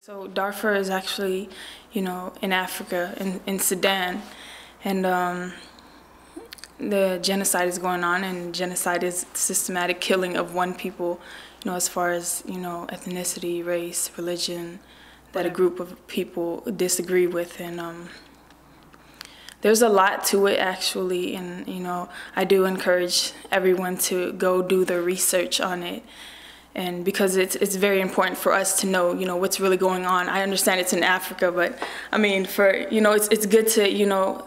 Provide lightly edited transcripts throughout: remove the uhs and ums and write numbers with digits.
So Darfur is actually, in Africa, in Sudan, and the genocide is going on, and genocide is systematic killing of one people, as far as, ethnicity, race, religion, that a group of people disagree with, and there's a lot to it actually, and I do encourage everyone to go do the research on it. And because it's very important for us to know, what's really going on. I understand it's in Africa, but I mean, it's good to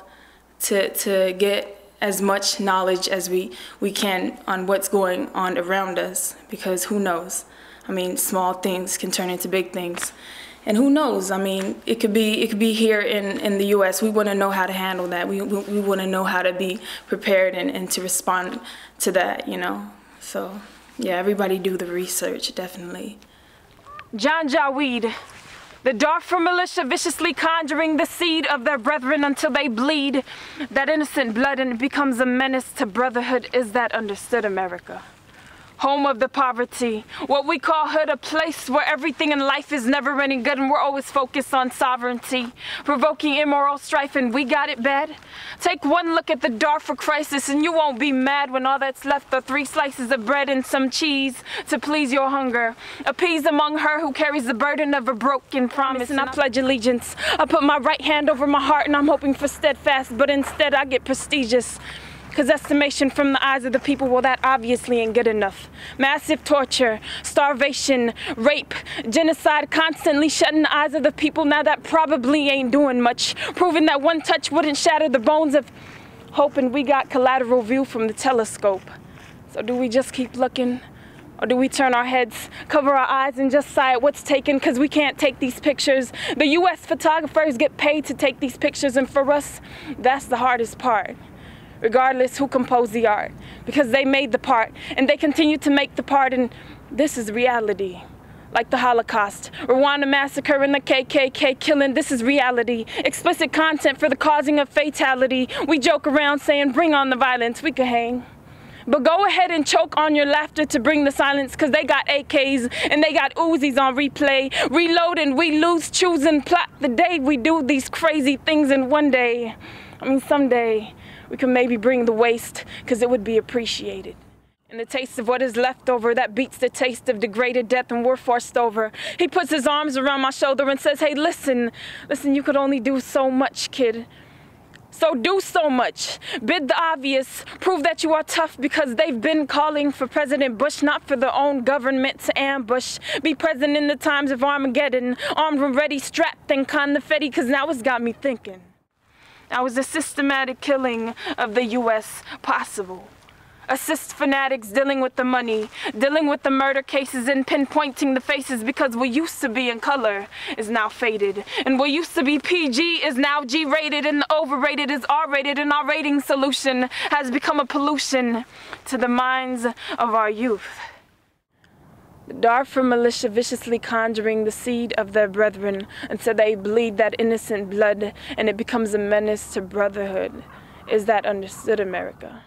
to get as much knowledge as we can on what's going on around us, because who knows? I mean, small things can turn into big things, and who knows? I mean, it could be here in the U.S. We want to know how to handle that. We want to know how to be prepared and to respond to that, So. Yeah, everybody do the research, definitely. Janjaweed, the Darfur militia viciously conjuring the seed of their brethren until they bleed. That innocent blood and it becomes a menace to brotherhood. Is that understood, America? Home of the poverty, what we call hood, a place where everything in life is never any good and we're always focused on sovereignty, provoking immoral strife, and we got it bad. Take one look at the Darfur crisis and you won't be mad when all that's left are 3 slices of bread and some cheese to please your hunger. Appease among her who carries the burden of a broken promise, and I pledge allegiance. I put my right hand over my heart and I'm hoping for steadfast, but instead I get prestigious. Because estimation from the eyes of the people, well, that obviously ain't good enough. Massive torture, starvation, rape, genocide, constantly shutting the eyes of the people. Now that probably ain't doing much. Proving that one touch wouldn't shatter the bones of hope, and we got collateral view from the telescope. So do we just keep looking? Or do we turn our heads, cover our eyes, and just sigh at what's taken because we can't take these pictures? The U.S. photographers get paid to take these pictures, and for us, that's the hardest part. Regardless who composed the art, because they made the part and they continue to make the part, and this is reality. Like the Holocaust, Rwanda massacre, and the KKK killing, this is reality. Explicit content for the causing of fatality. We joke around saying bring on the violence, we could hang. But go ahead and choke on your laughter to bring the silence, because they got AKs and they got Uzis on replay. Reload and we lose, choose and plot the day we do these crazy things, and one day, someday, we can maybe bring the waste, because it would be appreciated. And the taste of what is left over, that beats the taste of degraded death, and we're forced over. He puts his arms around my shoulder and says, hey, listen, you could only do so much, kid. So do so much. Bid the obvious. Prove that you are tough, because they've been calling for President Bush, not for their own government to ambush. Be present in the times of Armageddon, armed and ready, strapped and confetti, because now it's got me thinking. Now is the systematic killing of the U.S. possible? Assist fanatics dealing with the money, dealing with the murder cases and pinpointing the faces, because what used to be in color is now faded. And what used to be PG is now G-rated, and the overrated is R-rated, and our rating solution has become a pollution to the minds of our youth. The Darfur militia viciously conjuring the seed of their brethren until they bleed that innocent blood and it becomes a menace to brotherhood. Is that understood, America?